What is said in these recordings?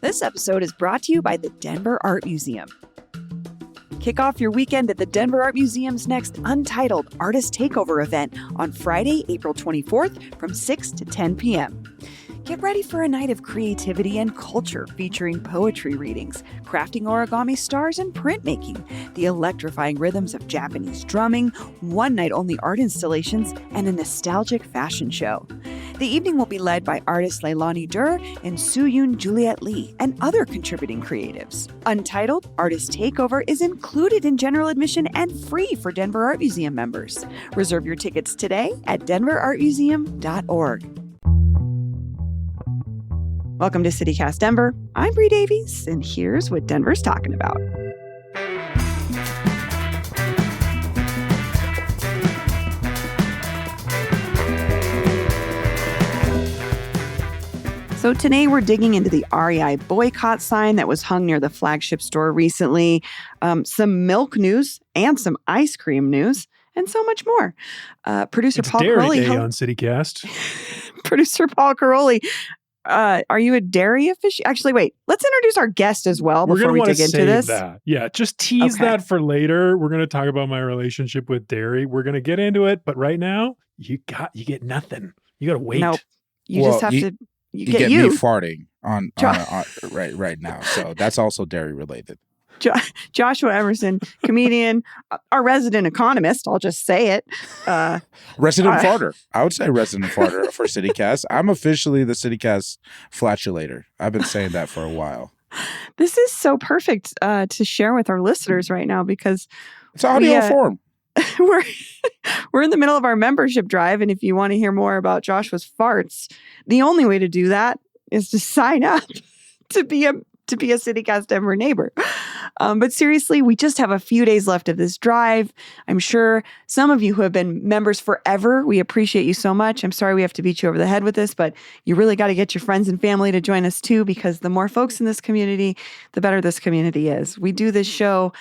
This episode is brought to you by the Denver Art Museum. Kick off your weekend at the Denver Art Museum's next Untitled Artist Takeover event on Friday, April 24th from 6 to 10 p.m. Get ready for a night of creativity and culture featuring poetry readings, crafting origami stars and printmaking, the electrifying rhythms of Japanese drumming, one-night-only art installations, and a nostalgic fashion show. The evening will be led by artists Leilani Durr and Soo-Yoon Juliet Lee and other contributing creatives. Untitled Artist Takeover is included in general admission and free for Denver Art Museum members. Reserve your tickets today at denverartmuseum.org. Welcome to CityCast Denver. I'm Bree Davies, and here's what Denver's talking about. So today we're digging into the REI boycott sign that was hung near the flagship store recently, some milk news and some ice cream news, and so much more. Producer Paul Caroli on CityCast. Producer Paul Caroli. Are you a dairy aficionado? Actually, wait. Let's introduce our guest as well before we dig into this. That. Yeah, just tease that for later. We're going to talk about my relationship with dairy. We're going to get into it, but right now, you get nothing. You got to wait. Nope. You just have to. You get me farting on right now, so that's also dairy related. Joshua Emerson, comedian, our resident economist. I'll just say it. Resident farter. I would say resident farter for CityCast. I'm officially the CityCast flatulator. I've been saying that for a while. This is so perfect to share with our listeners right now because it's audio form. We're in the middle of our membership drive, and if you want to hear more about Joshua's farts, the only way to do that is to sign up to be a CityCast Denver neighbor. But seriously, we just have a few days left of this drive. I'm sure some of you who have been members forever, we appreciate you so much. I'm sorry we have to beat you over the head with this, but you really got to get your friends and family to join us too, because the more folks in this community, the better this community is. We do this show.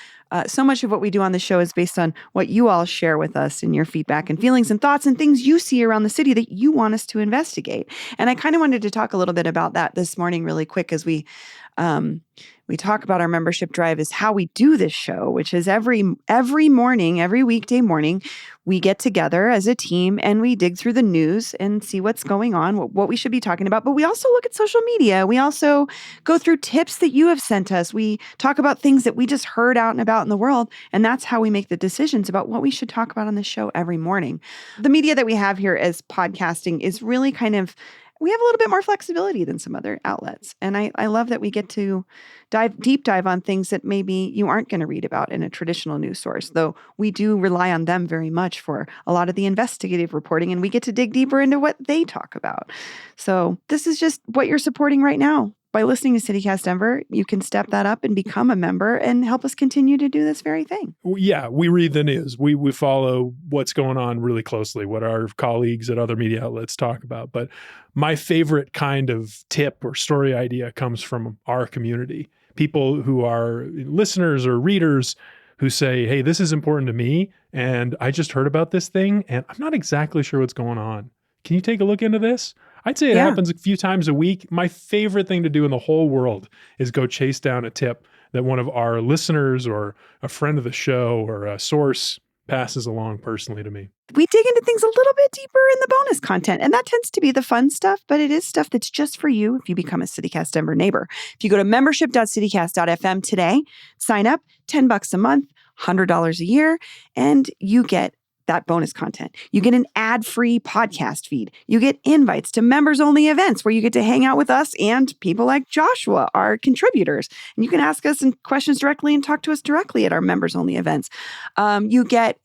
So much of what we do on the show is based on what you all share with us and your feedback and feelings and thoughts and things you see around the city that you want us to investigate. And I kind of wanted to talk a little bit about that this morning really quick as we talk about our membership drive is how we do this show, which is every morning, every weekday morning, we get together as a team and we dig through the news and see what's going on, what we should be talking about. But we also look at social media. We also go through tips that you have sent us. We talk about things that we just heard out and about in the world. And that's how we make the decisions about what we should talk about on the show every morning. The media that we have here as podcasting is really we have a little bit more flexibility than some other outlets. And I love that we get to deep dive on things that maybe you aren't going to read about in a traditional news source, though we do rely on them very much for a lot of the investigative reporting, and we get to dig deeper into what they talk about. So this is just what you're supporting right now. By listening to CityCast Denver, you can step that up and become a member and help us continue to do this very thing. Yeah, we read the news. We follow what's going on really closely, what our colleagues at other media outlets talk about. But my favorite kind of tip or story idea comes from our community. People who are listeners or readers who say, hey, this is important to me, and I just heard about this thing, and I'm not exactly sure what's going on. Can you take a look into this? I'd say it happens a few times a week. My favorite thing to do in the whole world is go chase down a tip that one of our listeners or a friend of the show or a source passes along personally to me. We dig into things a little bit deeper in the bonus content, and that tends to be the fun stuff, but it is stuff that's just for you if you become a CityCast Denver neighbor. If you go to membership.citycast.fm today, sign up, $10 a month, $100 a year, and you get that bonus content. You get an ad-free podcast feed. You get invites to members-only events where you get to hang out with us and people like Joshua, our contributors. And you can ask us questions directly and talk to us directly at our members-only events. You get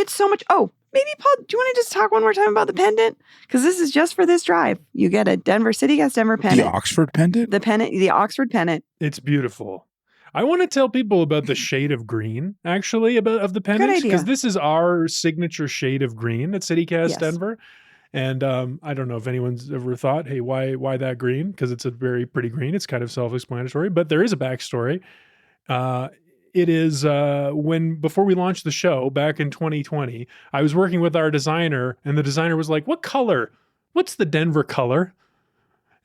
so much. Oh, maybe Paul, do you want to just talk one more time about the pendant? Because this is just for this drive. You get a CityCast Denver pendant. The Oxford pendant? The Oxford pendant. It's beautiful. I want to tell people about the shade of green, actually, of the pendant, because this is our signature shade of green at CityCast Denver. And I don't know if anyone's ever thought, hey, why that green? Because it's a very pretty green. It's kind of self-explanatory, but there is a backstory. It is before we launched the show back in 2020, I was working with our designer, and the designer was like, what color? What's the Denver color?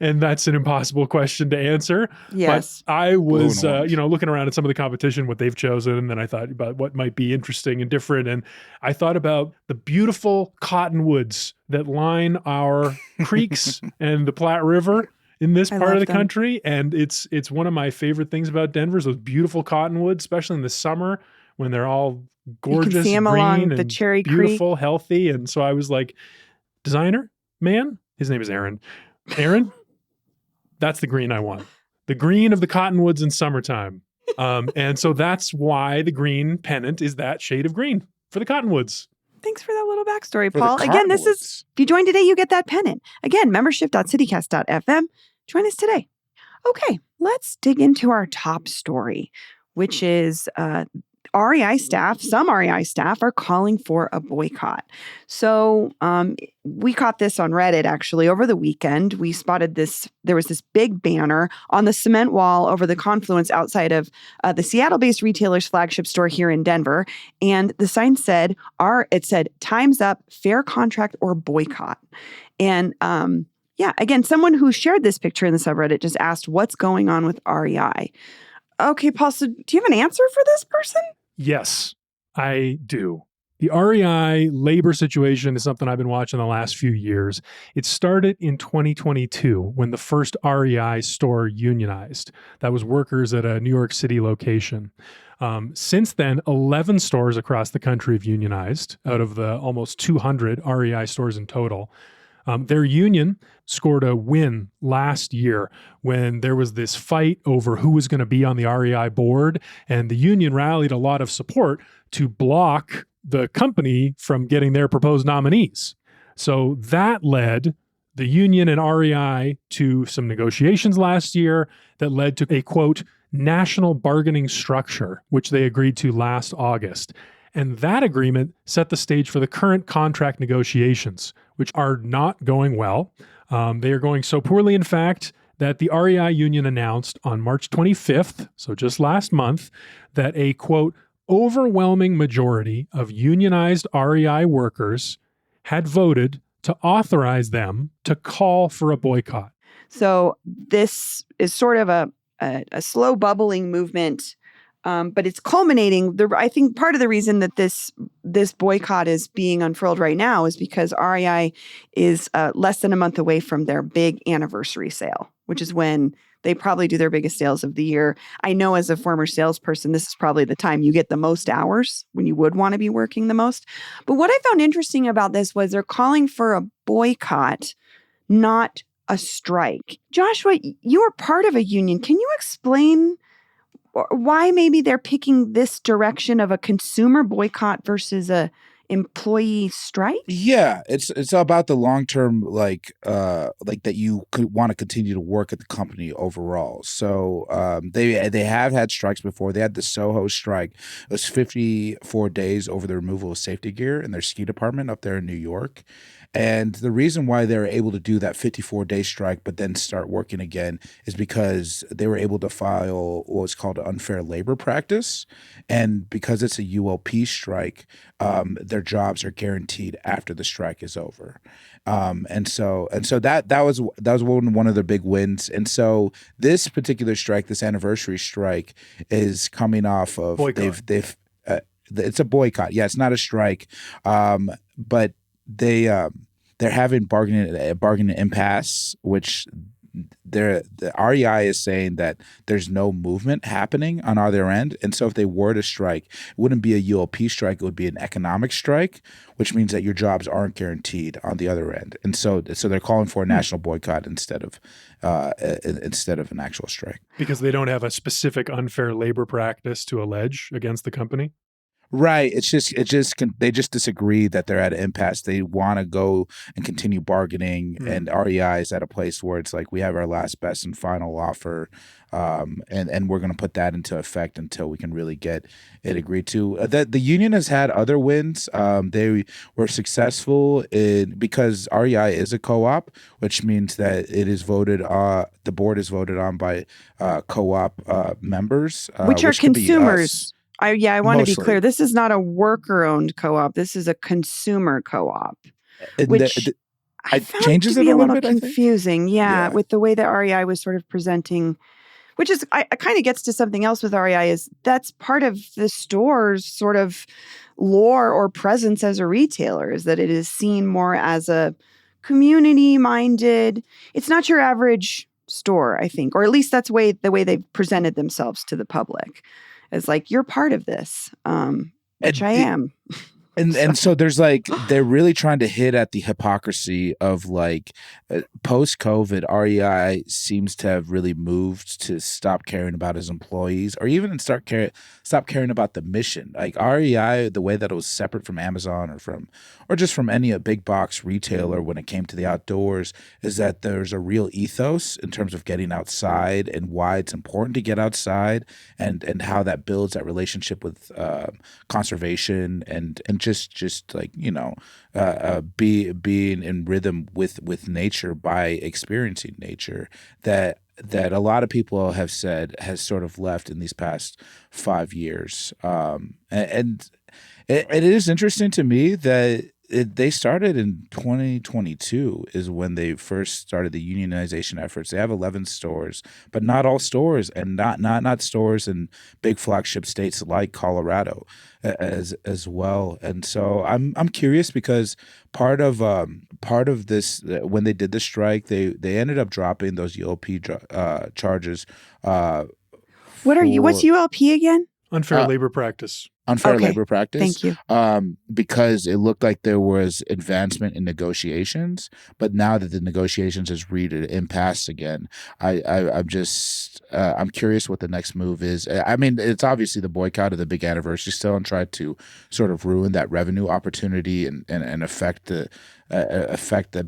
And that's an impossible question to answer. Yes. But I was, Blue and orange. looking around at some of the competition, what they've chosen, and then I thought about what might be interesting and different. And I thought about the beautiful cottonwoods that line our creeks and the Platte River in this I part of love the them. country. And it's one of my favorite things about Denver is those beautiful cottonwoods, especially in the summer when they're all gorgeous, see 'em green, along the and Cherry beautiful, healthy. And so I was like, designer, man, his name is Aaron. Aaron, that's the green I want. The green of the cottonwoods in summertime. And so that's why the green pennant is that shade of green for the cottonwoods. Thanks for that little backstory, For the Paul. Again, this is, cottonwoods. if you join today, you get that pennant. Again, membership.citycast.fm. Join us today. Okay, let's dig into our top story, which is REI staff, some REI staff are calling for a boycott. So we caught this on Reddit actually over the weekend. We spotted this, there was this big banner on the cement wall over the confluence outside of the Seattle-based retailer's flagship store here in Denver. And the sign said, it said, "Time's up, fair contract or boycott." And again, someone who shared this picture in the subreddit just asked, what's going on with REI? Okay, Paul, so do you have an answer for this person? Yes, I do. The REI labor situation is something I've been watching the last few years. It started in 2022 when the first REI store unionized. That was workers at a New York City location. Since then, 11 stores across the country have unionized out of the almost 200 REI stores in total. Their union scored a win last year when there was this fight over who was going to be on the REI board, and the union rallied a lot of support to block the company from getting their proposed nominees. So that led the union and REI to some negotiations last year that led to a, quote, national bargaining structure, which they agreed to last August. And that agreement set the stage for the current contract negotiations, which are not going well. They are going so poorly, in fact, that the REI union announced on March 25th, so just last month, that a, quote, overwhelming majority of unionized REI workers had voted to authorize them to call for a boycott. So this is sort of a slow bubbling movement, but it's culminating. I think part of the reason that this boycott is being unfurled right now is because REI is less than a month away from their big anniversary sale, which is when they probably do their biggest sales of the year. I know as a former salesperson, this is probably the time you get the most hours when you would want to be working the most. But what I found interesting about this was they're calling for a boycott, not a strike. Joshua, you are part of a union. Can you explain why maybe they're picking this direction of a consumer boycott versus a employee strike? Yeah, it's about the long term, like that you could want to continue to work at the company overall. So they have had strikes before. They had the Soho strike. It was 54 days over the removal of safety gear in their ski department up there in New York. And the reason why they were able to do that 54-day strike but then start working again is because they were able to file what was called an unfair labor practice. And because it's a ULP strike, their jobs are guaranteed after the strike is over. And so that was one of their big wins. And so this particular strike, this anniversary strike, is coming off of Boycott. It's a boycott. Yeah, it's not a strike. But they're having bargaining impasse, which the REI is saying that there's no movement happening on either end. And so if they were to strike, it wouldn't be a ULP strike, it would be an economic strike, which means that your jobs aren't guaranteed on the other end. And so they're calling for a national boycott instead of an actual strike. Because they don't have a specific unfair labor practice to allege against the company? Right. They just disagree that they're at an impasse. They want to go and continue bargaining, and REI is at a place where it's like, we have our last, best, and final offer, and we're going to put that into effect until we can really get it agreed to. The union has had other wins. They were successful because REI is a co-op, which means that it is voted. The board is voted on by co-op members, which are consumers. I want to be Mostly. clear. This is not a worker-owned co-op. This is a consumer co-op, which I found it changes to it be a a little little bit, I think. confusing. Yeah, Yeah. with the way that REI was sort of presenting, which is I kind of gets to something else with REI is that's part of the store's sort of lore or presence as a retailer is that it is seen more as a community minded. It's not your average store, I think, or at least that's the way they've presented themselves to the public. It's like you're part of this, which I am. And so there's like they're really trying to hit at the hypocrisy of like post COVID, REI seems to have really moved to stop caring about his employees or even stop caring about the mission. Like REI, the way that it was separate from Amazon or just from any big box retailer when it came to the outdoors is that there's a real ethos in terms of getting outside and why it's important to get outside and how that builds that relationship with conservation and just like being in rhythm with nature by experiencing nature that a lot of people have said has sort of left in these past 5 years. And it is interesting to me that they started in 2022 is when they first started the unionization efforts. They have 11 stores, but not all stores, and not stores in big flagship states like Colorado as well. And so I'm curious because part of this when they did the strike, they ended up dropping those ULP charges. What's ULP again? Unfair labor practice. Unfair Okay. labor practice. Thank you. Because it looked like there was advancement in negotiations, but now that the negotiations has reached an impasse again, I'm curious what the next move is. I mean, it's obviously the boycott of the big anniversary still and try to sort of ruin that revenue opportunity and affect the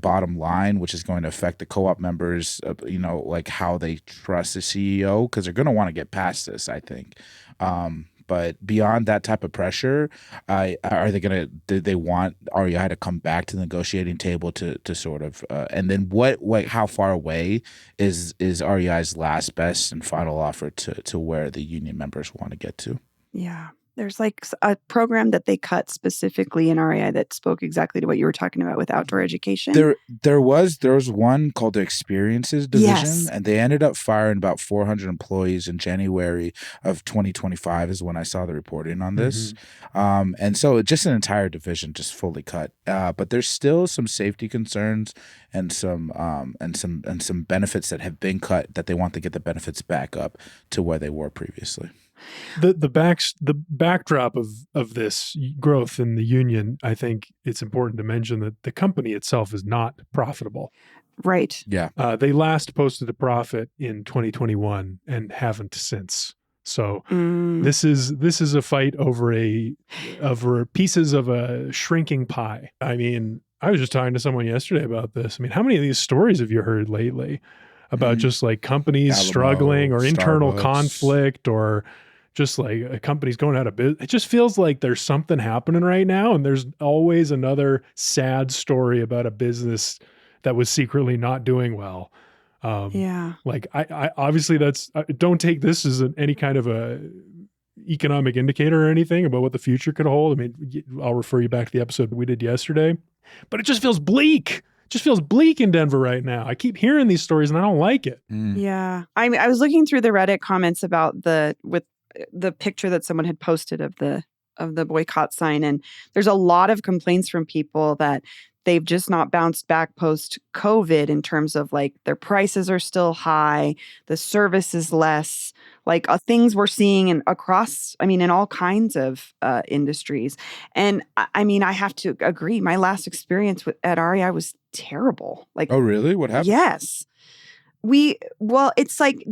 bottom line, which is going to affect the co-op members, like how they trust the CEO because they're going to want to get past this, I think. But beyond that type of pressure, do they want REI to come back to the negotiating table to sort of, and then how far away is REI's last, best, and final offer to where the union members want to get to? Yeah. There's like a program that they cut specifically in REI that spoke exactly to what you were talking about with outdoor education. There was one called the Experiences Division, Yes. and they ended up firing about 400 employees in January of 2025 is when I saw the reporting on this. Mm-hmm. And so just an entire division just fully cut. But there's still some safety concerns and some benefits that have been cut that they want to get the benefits back up to where they were previously. The backdrop of this growth in the union, I think it's important to mention that the company itself is not profitable. Right. Yeah. They last posted a profit in 2021 and haven't since. So this is a fight over pieces of a shrinking pie. I mean, I was just talking to someone yesterday about this. I mean, how many of these stories have you heard lately about just like companies Alamo, struggling or internal Starbucks. Conflict or just like a company's going out of business? It just feels like there's something happening right now. And there's always another sad story about a business that was secretly not doing well. Yeah. Like I obviously don't take this as any kind of a economic indicator or anything about what the future could hold. I mean, I'll refer you back to the episode we did yesterday, but it just feels bleak. Just feels bleak in Denver right now. I keep hearing these stories and I don't like it. Yeah. I mean, I was looking through the Reddit comments about with the picture that someone had posted of the boycott sign. And there's a lot of complaints from people that they've just not bounced back post COVID in terms of like their prices are still high. The service is less like things we're seeing in all kinds of industries. And I mean, I have to agree. My last experience at REI was terrible. Like, oh, really? What happened? Yes. It's like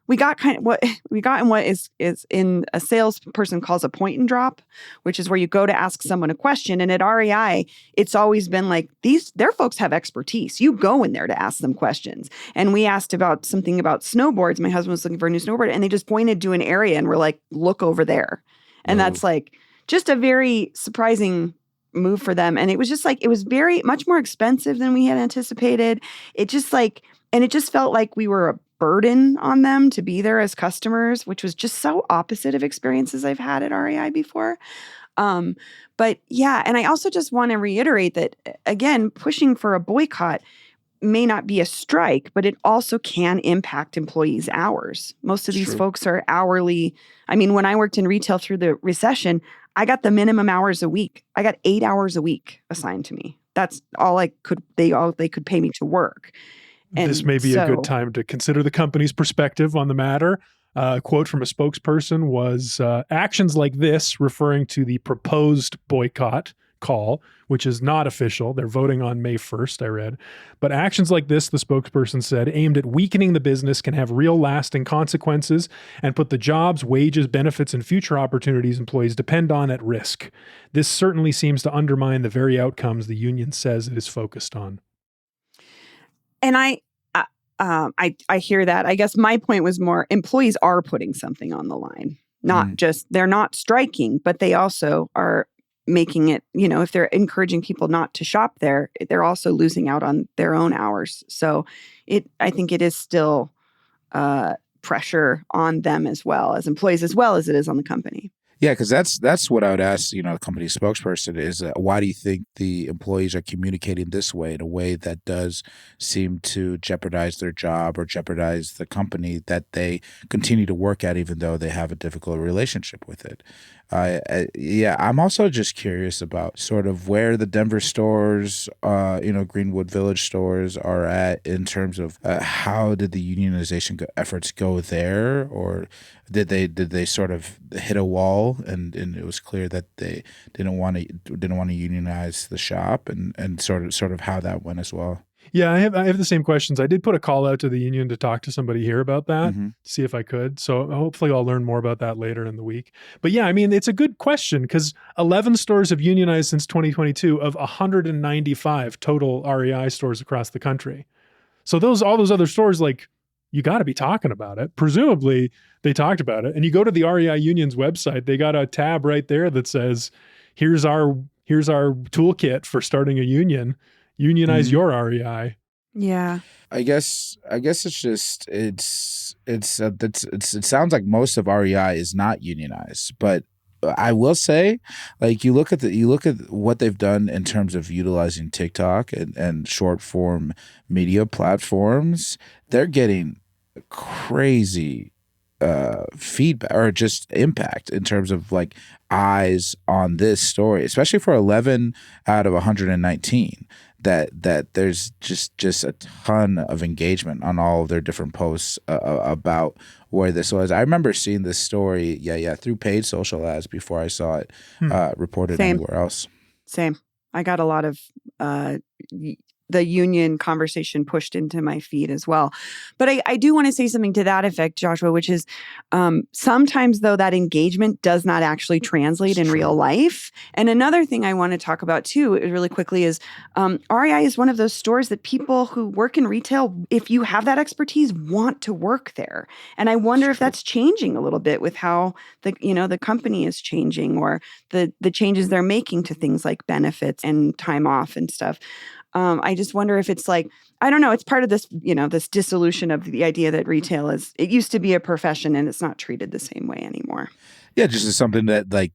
we got in what is in a salesperson calls a point and drop, which is where you go to ask someone a question. And at REI, it's always been like their folks have expertise. You go in there to ask them questions. And we asked about something about snowboards. My husband was looking for a new snowboard and they just pointed to an area and we're like, look over there. And that's like just a very surprising move for them. And it was just like, it was very much more expensive than we had anticipated. It just felt like we were a burden on them to be there as customers, which was just so opposite of experiences I've had at REI before. But yeah, and I also just want to reiterate that, again, pushing for a boycott may not be a strike, but it also can impact employees' hours. Most of these True. folks are hourly. I mean, when I worked in retail through the recession, I got the minimum hours a week. I got 8 hours a week assigned to me. That's all they could pay me to work. And this may be a good so- time to consider the company's perspective on the matter. A quote from a spokesperson was, actions like this, referring to the proposed boycott call, which is not official. They're voting on May 1st, I read. But actions like this, the spokesperson said, aimed at weakening the business can have real lasting consequences and put the jobs, wages, benefits, and future opportunities employees depend on at risk. This certainly seems to undermine the very outcomes the union says it is focused on. And I hear that. I guess my point was more employees are putting something on the line, not just they're not striking, but they also are making it, if they're encouraging people not to shop there, they're also losing out on their own hours. So I think it is still pressure on them as well as employees, as well as it is on the company. Yeah, because that's what I would ask, the company spokesperson is, why do you think the employees are communicating this way, in a way that does seem to jeopardize their job or jeopardize the company that they continue to work at, even though they have a difficult relationship with it? I'm also just curious about sort of where the Denver stores, Greenwood Village stores are at in terms of how did the unionization efforts go there, or did they sort of hit a wall and it was clear that they didn't want to unionize the shop, and sort of how that went as well. Yeah, I have the same questions. I did put a call out to the union to talk to somebody here about that, see if I could. So hopefully I'll learn more about that later in the week. But yeah, I mean, it's a good question because 11 stores have unionized since 2022 of 195 total REI stores across the country. So all those other stores, like, you got to be talking about it. Presumably they talked about it. And you go to the REI union's website, they got a tab right there that says, here's our toolkit for starting a union. Unionize your REI. Yeah. I guess it's just it sounds like most of REI is not unionized, but I will say, like, you look at what they've done in terms of utilizing TikTok and short form media platforms. They're getting crazy feedback or just impact in terms of like eyes on this story, especially for 11 out of 119. That there's just a ton of engagement on all of their different posts about where this was. I remember seeing this story, through paid social ads before I saw it reported anywhere else. Same. I got a lot of the union conversation pushed into my feed as well. But I do want to say something to that effect, Joshua, which is sometimes, though, that engagement does not actually translate in real life. And another thing I want to talk about, too, really quickly is REI is one of those stores that people who work in retail, if you have that expertise, want to work there. And I wonder if that's changing a little bit with how the company is changing, or the changes they're making to things like benefits and time off and stuff. I just wonder if it's like, I don't know, it's part of this, this dissolution of the idea that retail it used to be a profession and it's not treated the same way anymore. Yeah, just as something that like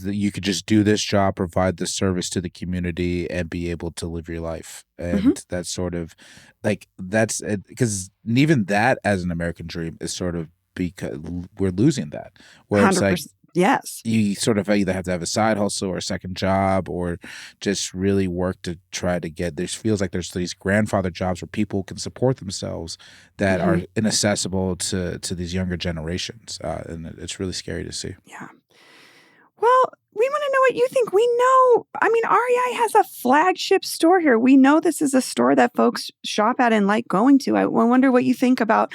you could just do this job, provide the service to the community, and be able to live your life. And that's sort of like, that's because even that as an American dream is sort of, because we're losing that. Where it's like, yes, you sort of either have to have a side hustle or a second job, or just really work to try to get. There feels like there's these grandfather jobs where people can support themselves that are inaccessible to these younger generations, and it's really scary to see. Yeah. Well, we want to know what you think. We know, I mean, REI has a flagship store here. We know this is a store that folks shop at and like going to. I wonder what you think about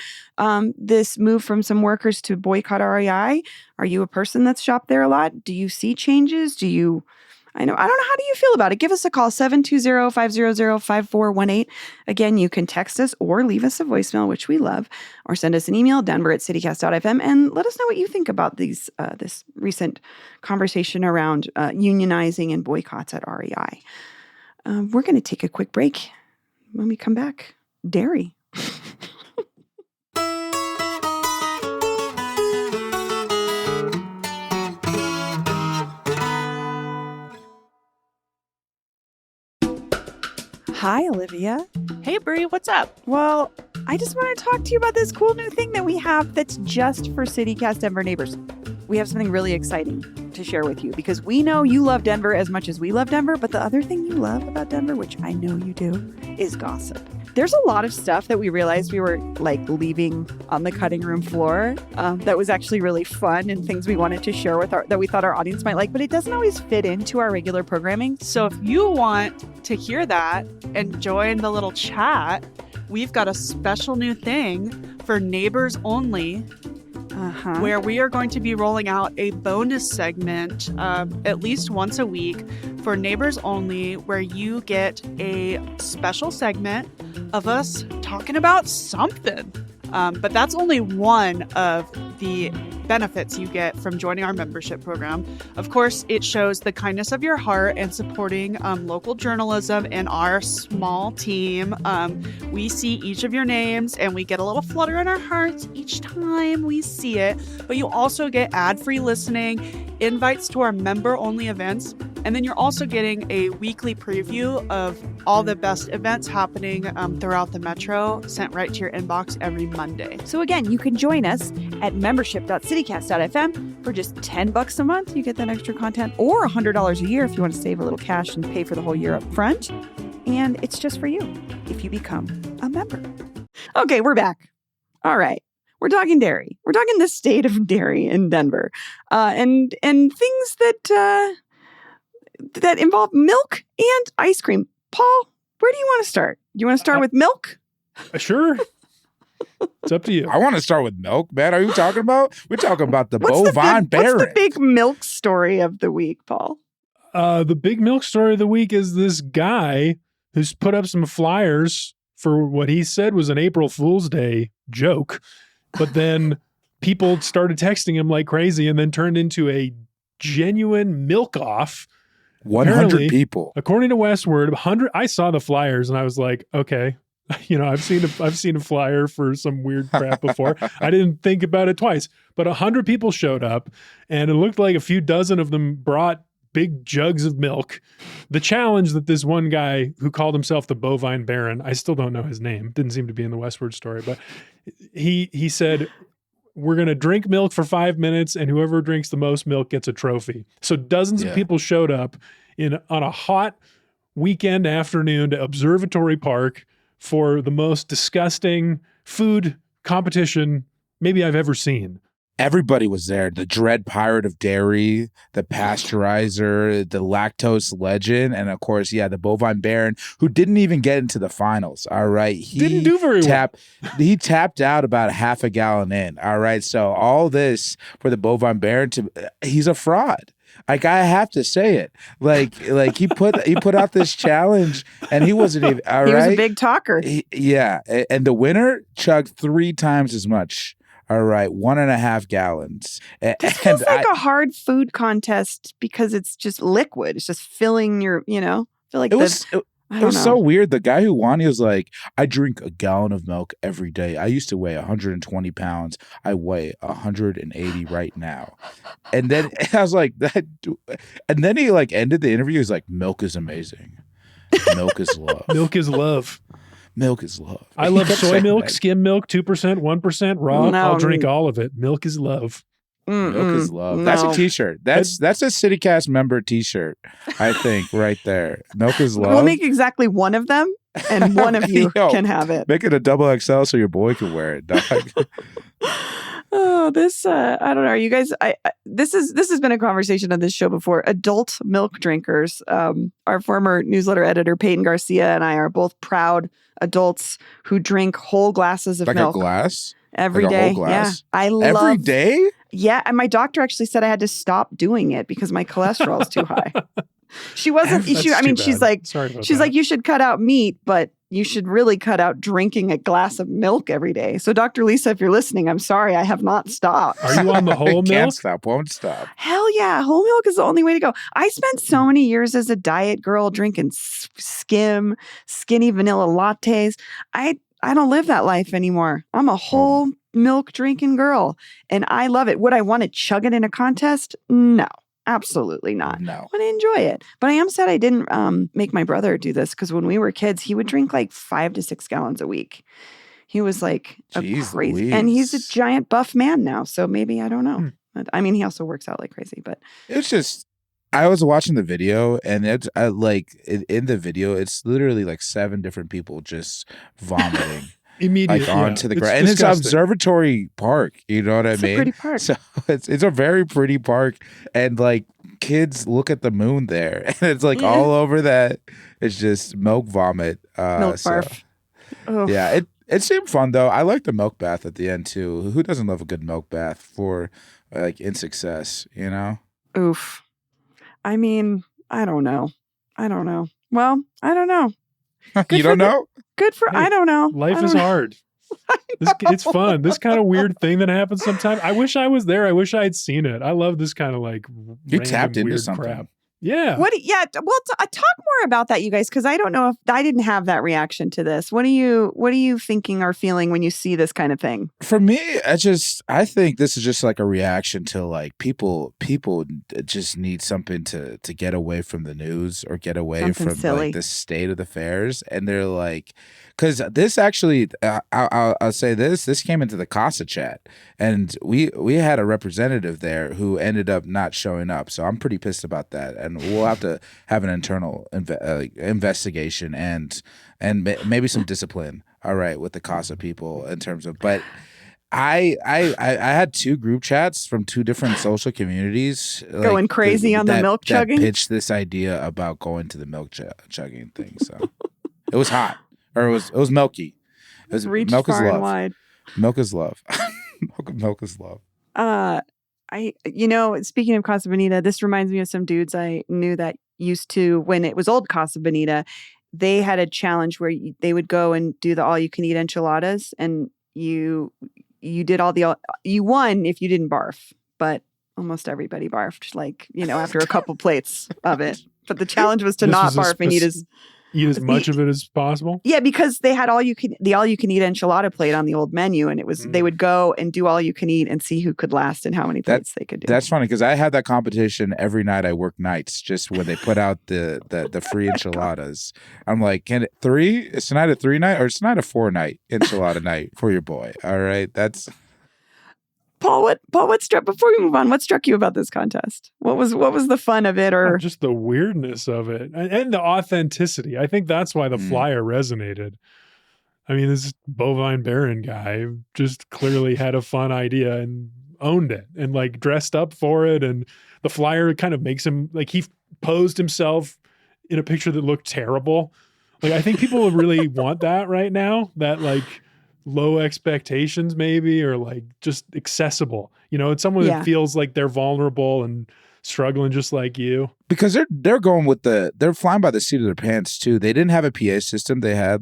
this move from some workers to boycott REI. Are you a person that's shopped there a lot? Do you see changes? I don't know. How do you feel about it? Give us a call, 720-500-5418. Again, you can text us or leave us a voicemail, which we love, or send us an email, denver@citycast.fm, and let us know what you think about this recent conversation around unionizing and boycotts at REI. We're going to take a quick break. When we come back, dairy. Hi, Olivia. Hey, Brie, what's up? Well, I just want to talk to you about this cool new thing that we have that's just for CityCast Denver neighbors. We have something really exciting to share with you because we know you love Denver as much as we love Denver, but the other thing you love about Denver, which I know you do, is gossip. There's a lot of stuff that we realized we were leaving on the cutting room floor that was actually really fun and things we wanted to share with that we thought our audience might like, but it doesn't always fit into our regular programming. So if you want to hear that and join the little chat, we've got a special new thing for neighbors only. Where we are going to be rolling out a bonus segment at least once a week for neighbors only, where you get a special segment of us talking about something. But that's only one of the benefits you get from joining our membership program. Of course, it shows the kindness of your heart and supporting local journalism and our small team. We see each of your names and we get a little flutter in our hearts each time we see it. But you also get ad-free listening, invites to our member-only events, and then you're also getting a weekly preview of all the best events happening throughout the metro sent right to your inbox every Monday. So again, you can join us at membership.citycast.fm for just $10 a month. You get that extra content, or $100 a year if you want to save a little cash and pay for the whole year up front. And it's just for you if you become a member. Okay, we're back. All right. We're talking dairy. We're talking the state of dairy in Denver, and things that involve milk and ice cream. Paul, where do you want to start? Do you want to start with milk? Sure. It's up to you. I want to start with milk, man. Are you talking about? We're talking about the bovine Baron. What's the big milk story of the week, Paul? The big milk story of the week is this guy who's put up some flyers for what he said was an April Fool's Day joke. But then people started texting him like crazy and then turned into a genuine milk off. 100 Apparently, people. According to Westword, 100. I saw the flyers and I was like, okay, I've seen a flyer for some weird crap before. I didn't think about it twice. But 100 people showed up, and it looked like a few dozen of them brought big jugs of milk. The challenge that this one guy who called himself the Bovine Baron, I still don't know his name, didn't seem to be in the Westword story, but he said, we're going to drink milk for 5 minutes, and whoever drinks the most milk gets a trophy. So dozens of people showed up on a hot weekend afternoon to Observatory Park for the most disgusting food competition maybe I've ever seen. Everybody was there. The Dread Pirate of Dairy, the Pasteurizer, the Lactose Legend, and of course, the Bovine Baron, who didn't even get into the finals. All right. He didn't do very well. He tapped out about half a gallon in. All right. So all this for the Bovine Baron, he's a fraud. Like, I have to say it. Like he put out this challenge and he wasn't even all right. He was a big talker. And the winner chugged 3 times as much. All right, 1.5 gallons. This feels like a hard food contest because it's just liquid. It's just filling your, feel like it was so weird. The guy who won, he was like, I drink a gallon of milk every day. I used to weigh 120 pounds. I weigh 180 right now. And then I was like, and then he ended the interview. He's like, milk is amazing. Milk is love. Milk is love. Milk is love. I love soy milk, skim milk, 2%, 1% raw. No, I'll drink all of it. Milk is love. Milk is love. No. That's a t-shirt. That's a CityCast member t-shirt, I think, right there. Milk is love. We'll make exactly one of them, and one of you can have it. Make it a double XL so your boy can wear it, dog. Oh, this I don't know. You guys, this has been a conversation on this show before. Adult milk drinkers. Our former newsletter editor Peyton Garcia and I are both proud adults who drink whole glasses of milk. Like a glass? Every like day. A whole glass? Yeah. I love every day? Yeah, and my doctor actually said I had to stop doing it because my cholesterol is too high. She wasn't. She's like, you should cut out meat, but you should really cut out drinking a glass of milk every day. So, Dr. Lisa, if you're listening, I'm sorry, I have not stopped. Are you on the whole milk? Can't stop, won't stop. Hell yeah, whole milk is the only way to go. I spent so many years as a diet girl drinking skim, skinny vanilla lattes. I don't live that life anymore. I'm a whole milk drinking girl, and I love it. Would I want to chug it in a contest? No. Absolutely not. No. I want to enjoy it. But I am sad I didn't make my brother do this because when we were kids, he would drink like 5 to 6 gallons a week. He was like a Jeez crazy, and he's a Louise. giant buff man now. So maybe, I don't know. Hmm. I mean, he also works out like crazy, but It's just, I was watching the video, and in the video, it's literally like 7 different people just vomiting Immediately like onto the It's ground. And it's disgusting. observatory park, you know what it's I a mean? pretty park. So it's a very pretty park, and like kids look at the moon there, and it's like all over that. It's just milk vomit. Milk barf. Oh. Yeah, it seemed fun though. I like the milk bath at the end too. Who doesn't love a good milk bath for like in success? You know. Oof. I mean, I don't know. Well, I don't know. You don't know? Good for, Hey, I don't know. Life is hard. It's fun. This kind of weird thing that happens sometimes. I wish I was there. I wish I had seen it. I love this kind of like You random, tapped into weird something. crap. Yeah. Yeah. Well, talk more about that, you guys, because I don't know if I didn't have that reaction to this. What are you thinking or feeling when you see this kind of thing? For me, I think this is just like a reaction to like people just need something to get away from the news or get away Something from silly. like the state of the affairs, and they're like, because this actually, I'll say this came into the CASA chat, and we had a representative there who ended up not showing up, so I'm pretty pissed about that, and we'll have to have an internal investigation and maybe some discipline. All right, with the CASA people in terms of, but I had 2 group chats from 2 different social communities Going crazy on the milk chugging? that pitched this idea about going to the milk chugging thing. So it was hot, or it was milky. It was Reach milk is far and love. wide. Milk is love. milk is love. Speaking of Casa Bonita, this reminds me of some dudes I knew that used to, when it was old Casa Bonita, they had a challenge where they would go and do the all-you-can-eat enchiladas, and you did you won if you didn't barf, but almost everybody barfed, like, after a couple plates of it. But the challenge was to This not was a barf and eat as much of it as possible. Yeah, because they had all you can eat enchilada plate on the old menu, and it was they would go and do all you can eat and see who could last and how many plates they could do. That's funny because I had that competition every night. I work nights just when they put out the free enchiladas. I'm like, can it 3? Is tonight a 3 night or is tonight a 4 night enchilada night for your boy? All right, that's. Paul, what struck, before we move on, what struck you about this contest? What was the fun of it, or Just the weirdness of it and the authenticity. I think that's why the flyer resonated. I mean, this bovine baron guy just clearly had a fun idea and owned it and like dressed up for it. And the flyer kind of makes him like, he posed himself in a picture that looked terrible. Like, I think people really want that right now, that like low expectations maybe, or like just accessible, it's someone that feels like they're vulnerable and struggling just like you, because they're going with they're flying by the seat of their pants too. They didn't have a PA system. They had a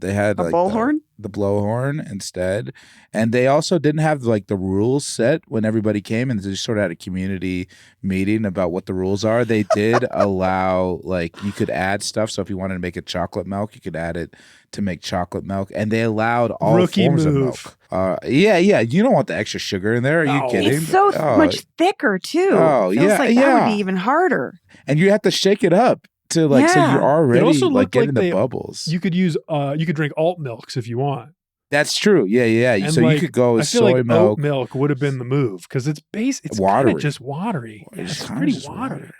bullhorn, the blowhorn instead, and they also didn't have like the rules set when everybody came, and they just sort of had a community meeting about what the rules are. They did allow like you could add stuff, so if you wanted to make it chocolate milk, you could add it to make chocolate milk, and they allowed all forms of milk. Yeah, you don't want the extra sugar in there. Are you kidding? It's so much thicker too. Oh, Feels like that would be even harder. And you have to shake it up to like so you're already also like getting like the bubbles. You could use you could drink alt milks if you want. That's true. Yeah. And so you could go with soy like milk. Oat milk would have been the move because it's watery. Kind of just watery. Yeah, it's pretty watery.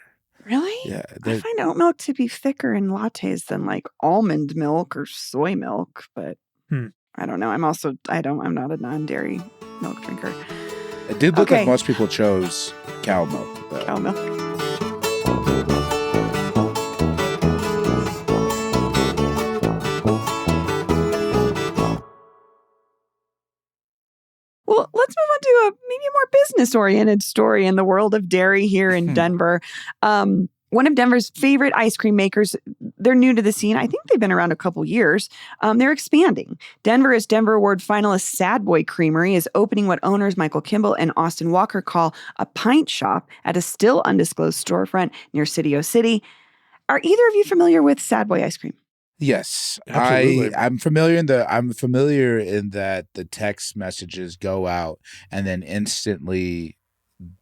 Really? Yeah. I find oat milk to be thicker in lattes than like almond milk or soy milk, but I don't know. I'm not a non-dairy milk drinker. It did look like most people chose cow milk, though. Cow milk. Well, let's move on to a maybe more business-oriented story in the world of dairy here in Denver. One of Denver's favorite ice cream makers, they're new to the scene. I think they've been around a couple years. They're expanding. Denver Award finalist Sad Boy Creamery is opening what owners Michael Kimball and Austin Walker call a pint shop at a still undisclosed storefront near City O City. Are either of you familiar with Sad Boy ice cream? Yes, absolutely. I'm familiar in that the text messages go out and then instantly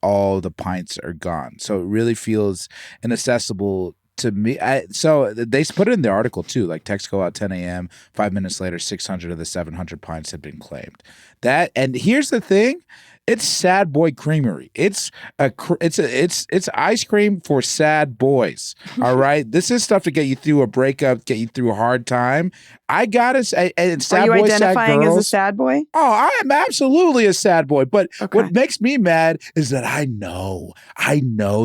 all the pints are gone. So it really feels inaccessible to me. So they put it in the article too, like texts go out 10 a.m. 5 minutes later, 600 of the 700 pints had been claimed. And here's the thing. It's Sad Boy Creamery. It's ice cream for sad boys. All right, this is stuff to get you through a breakup, get you through a hard time. I gotta say, and sad Are you boys, identifying sad girls, as a sad boy? Oh, I am absolutely a sad boy. But Okay. what makes me mad is that I know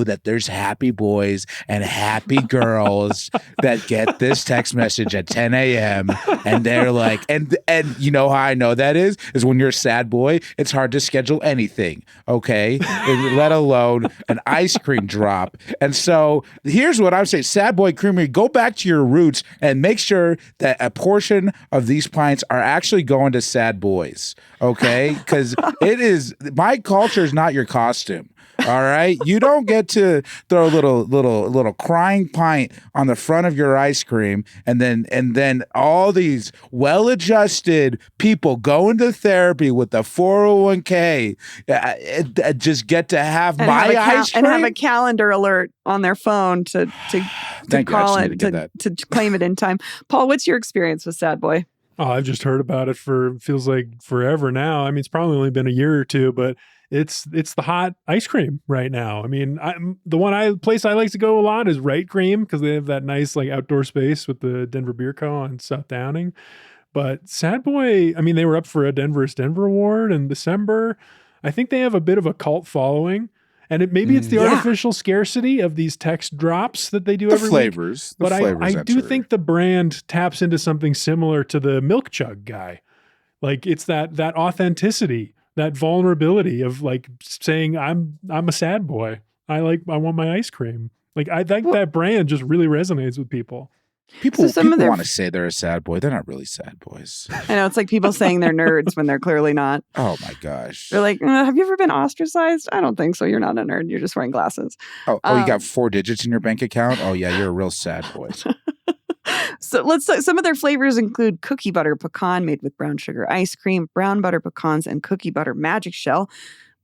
that there's happy boys and happy girls that get this text message at 10 a.m. and they're like, and you know how I know that is when you're a sad boy, it's hard to schedule anything, okay? Let alone an ice cream drop. And so here's what I'm saying. Sad Boy Creamery, go back to your roots and make sure that a portion of these pints are actually going to sad boys, okay? Because my culture is not your costume. All right, you don't get to throw a little crying pint on the front of your ice cream, and then all these well-adjusted people go into therapy with the 401k, just get to have my ice cream and have a calendar alert on their phone to call it to claim it in time. Paul, what's your experience with Sad Boy? Oh, I've just heard about it feels like forever now. I mean, it's probably only been a year or two, but it's the hot ice cream right now. I mean, place I like to go a lot is Right Cream because they have that nice like outdoor space with the Denver Beer Co. on South Downing. But Sad Boy, I mean, they were up for a Denver's Denver Award in December. I think they have a bit of a cult following. And maybe it's the artificial scarcity of these text drops that they do every week. But I do think the brand taps into something similar to the Milk Chug guy. Like it's that authenticity, that vulnerability of like saying I'm a sad boy. I want my ice cream. Like I think that brand just really resonates with people. People want to say they're a sad boy. They're not really sad boys. I know. It's like people saying they're nerds when they're clearly not. Oh, my gosh. They're like, have you ever been ostracized? I don't think so. You're not a nerd. You're just wearing glasses. Oh, you got 4 digits in your bank account? Oh, yeah, you're a real sad boy. So some of their flavors include cookie butter pecan made with brown sugar ice cream, brown butter pecans, and cookie butter magic shell.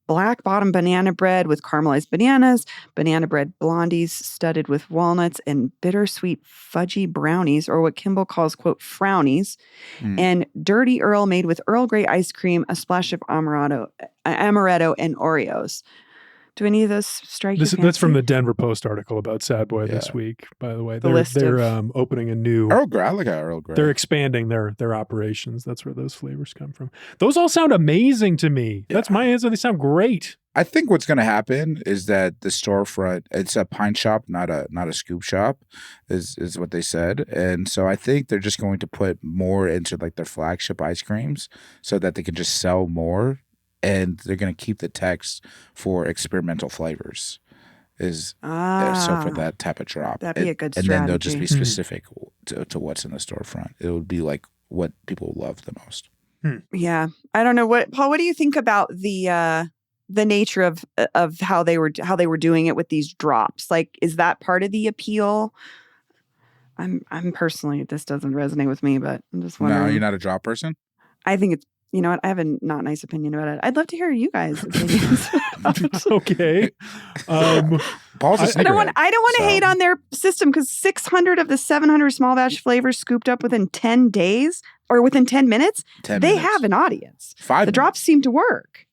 Black bottom banana bread with caramelized bananas, banana bread blondies studded with walnuts, and bittersweet fudgy brownies, or what Kimball calls, quote, frownies, and Dirty Earl made with Earl Grey ice cream, a splash of amaretto, and Oreos. Do any of those strike you? That's from the Denver Post article about Sad Boy this week, by the way. They're opening a new Earl Grey. I like Earl Grey. They're expanding their operations. That's where those flavors come from. Those all sound amazing to me. That's my answer. They sound great. I think what's going to happen is that the storefront, it's a pint shop, not a scoop shop, is what they said. And so I think they're just going to put more into like their flagship ice creams so that they can just sell more. And they're going to keep the text for experimental flavors. So for that type of drop. That'd be a good strategy. And then they'll just be specific to what's in the storefront. It would be like what people love the most. Yeah. I don't know. Paul, what do you think about the nature of how they were doing it with these drops? Like, is that part of the appeal? I'm personally, this doesn't resonate with me, but I'm just wondering. No, you're not a drop person? I think it's, you know what? I have a not nice opinion about it. I'd love to hear you guys' opinions. Okay. Paul's a I don't want to hate on their system because 600 of the 700 small batch flavors scooped up within 10 days or within 10 minutes. They have an audience. The drops seem to work.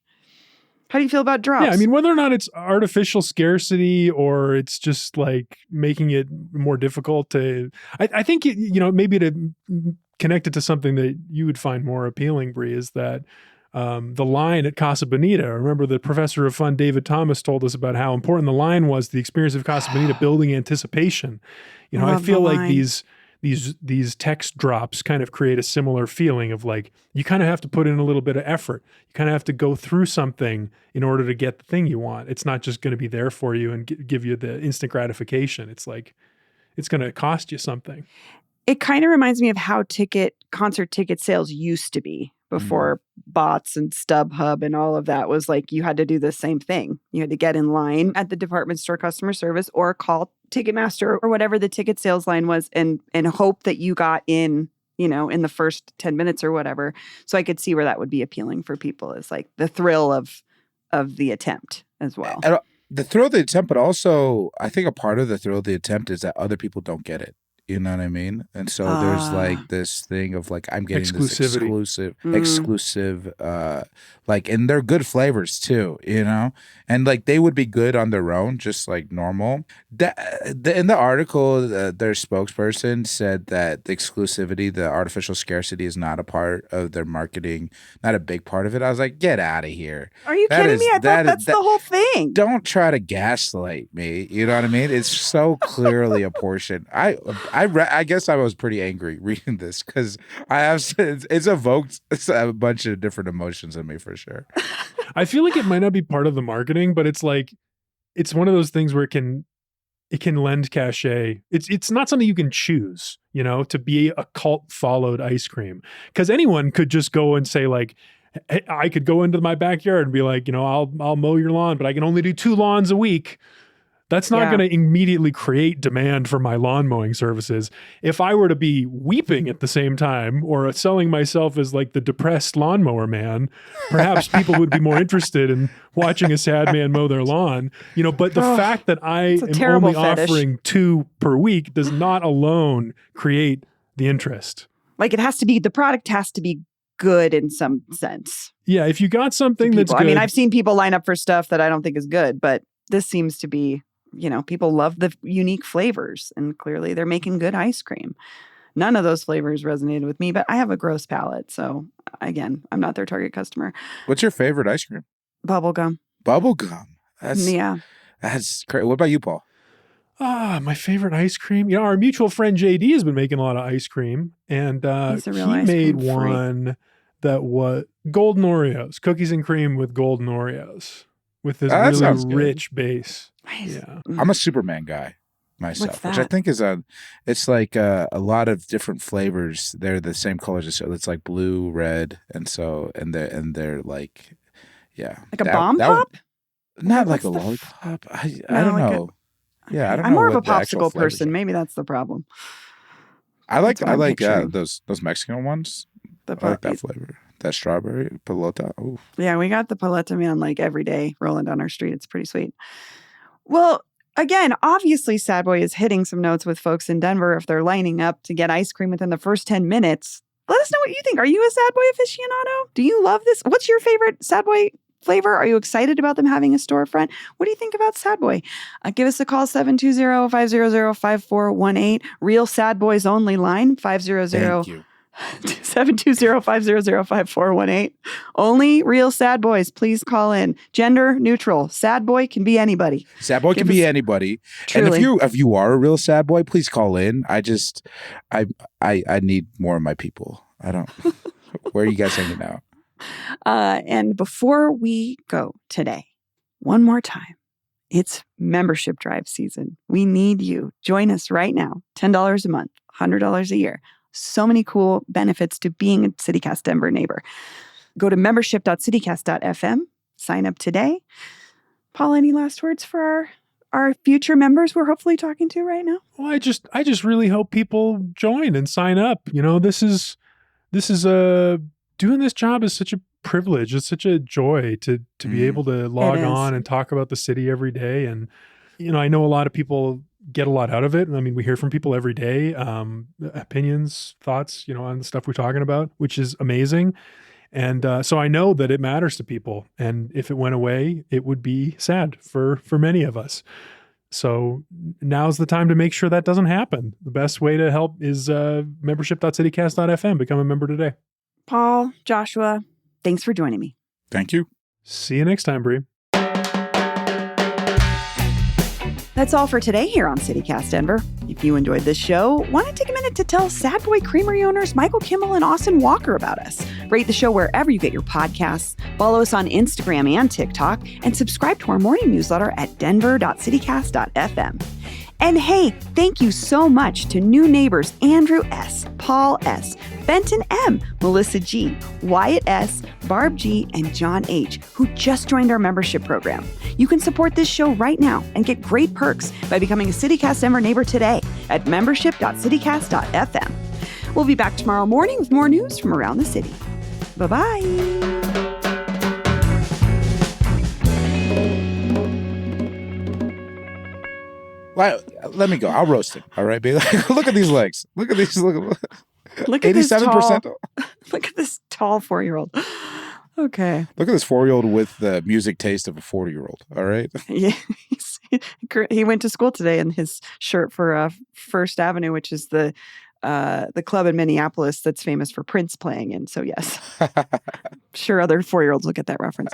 How do you feel about drops? Yeah, I mean, whether or not it's artificial scarcity or it's just like making it more difficult to, I think, maybe to connect it to something that you would find more appealing, Bree, is that the line at Casa Bonita. Remember the professor of fun, David Thomas, told us about how important the line was to the experience of Casa Bonita, building anticipation. I feel like these text drops kind of create a similar feeling of like, you kind of have to put in a little bit of effort. You kind of have to go through something in order to get the thing you want. It's not just going to be there for you and give you the instant gratification. It's like, it's going to cost you something. It kind of reminds me of how concert ticket sales used to be before bots and StubHub and all of that was like, you had to do the same thing. You had to get in line at the department store customer service or call Ticketmaster or whatever the ticket sales line was and hope that you got in, in the first 10 minutes or whatever. So I could see where that would be appealing for people is like the thrill of of the attempt as well. And the thrill of the attempt, but also I think a part of the thrill of the attempt is that other people don't get it. You know what I mean? And so there's like this thing of like, I'm getting this exclusive, like, and they're good flavors too, you know? And like, they would be good on their own, just like normal. In the article, their spokesperson said that the exclusivity, the artificial scarcity is not a part of their marketing, not a big part of it. I was like, get out of here. Are you kidding me? I thought that's the whole thing. Don't try to gaslight me. You know what I mean? It's so clearly a portion. I guess I was pretty angry reading this because it's evoked a bunch of different emotions in me for sure. I feel like it might not be part of the marketing, but it's like, it's one of those things where it can lend cachet. It's not something you can choose, you know, to be a cult followed ice cream, because anyone could just go and say like, hey, I could go into my backyard and be like, you know, I'll mow your lawn, but I can only do 2 lawns a week. That's not going to immediately create demand for my lawn mowing services. If I were to be weeping at the same time or selling myself as like the depressed lawnmower man, perhaps people would be more interested in watching a sad man mow their lawn. You know, but the fact that I am only offering 2 per week does not alone create the interest. Like the product has to be good in some sense. Yeah, if you got something that's good. I mean, I've seen people line up for stuff that I don't think is good, but this seems to be, you know, people love the unique flavors, and clearly they're making good ice cream. None of those flavors resonated with me, but I have a gross palate. So again, I'm not their target customer. What's your favorite ice cream? Bubblegum. Bubblegum. That's great. What about you, Paul? My favorite ice cream. You know, our mutual friend JD has been making a lot of ice cream, and he made one that was golden Oreos, cookies and cream with golden Oreos. With this really rich base. Nice. Yeah. I'm a Superman guy myself, which I think is it's like a lot of different flavors. They're the same colors. So it's like blue, red, and they're like, yeah. Like a bomb pop? Not like a lollipop. I don't know. I don't know. I'm more of a popsicle person. Maybe that's the problem. I like those Mexican ones. I like that flavor. That strawberry pelota. Ooh. Yeah, we got the pelota, man, like every day rolling down our street. It's pretty sweet. Well, again, obviously Sad Boy is hitting some notes with folks in Denver if they're lining up to get ice cream within the first 10 minutes. Let us know what you think. Are you a Sad Boy aficionado? Do you love this? What's your favorite Sad Boy flavor? Are you excited about them having a storefront? What do you think about Sad Boy? Give us a call, 720-500-5418. Real Sad Boys only line, 500. Thank you. 720-500-5418. Only real sad boys. Please call in. Gender neutral. Sad boy can be anybody. Sad boy can be anybody. Truly. And if you are a real sad boy, please call in. I need more of my people. I don't. Where are you guys hanging out? And before we go today, one more time, it's membership drive season. We need you. Join us right now. $10 a month, $100 a year. So many cool benefits to being a CityCast Denver neighbor. Go to membership.citycast.fm. Sign up today. Paul, any last words for our future members we're hopefully talking to right now? Well, I just really hope people join and sign up. You know, this is doing this job is such a privilege. It's such a joy to be able to log on and talk about the city every day. And, you know, I know a lot of people get a lot out of it. I mean, we hear from people every day, opinions, thoughts, you know, on the stuff we're talking about, which is amazing. And so I know that it matters to people. And if it went away, it would be sad for many of us. So now's the time to make sure that doesn't happen. The best way to help is membership.citycast.fm. Become a member today. Paul, Joshua, thanks for joining me. Thank you. See you next time, Bree. That's all for today here on CityCast Denver. If you enjoyed this show, why not take a minute to tell Sad Boy Creamery owners Michael Kimball and Austin Walker about us? Rate the show wherever you get your podcasts, follow us on Instagram and TikTok, and subscribe to our morning newsletter at denver.citycast.fm. And hey, thank you so much to new neighbors Andrew S., Paul S., Benton M., Melissa G., Wyatt S., Barb G., and John H., who just joined our membership program. You can support this show right now and get great perks by becoming a CityCast Denver neighbor today at membership.citycast.fm. We'll be back tomorrow morning with more news from around the city. Bye-bye. Well, let me go. I'll roast him. All right, baby. Look at these legs. Look at these. Look at this 87%. Look at this tall 4-year-old. Okay. Look at this 4-year-old with the music taste of a 40-year-old. All right. Yeah. He went to school today in his shirt for First Avenue, which is the club in Minneapolis that's famous for Prince playing in. So yes, sure, other 4-year-olds will get that reference.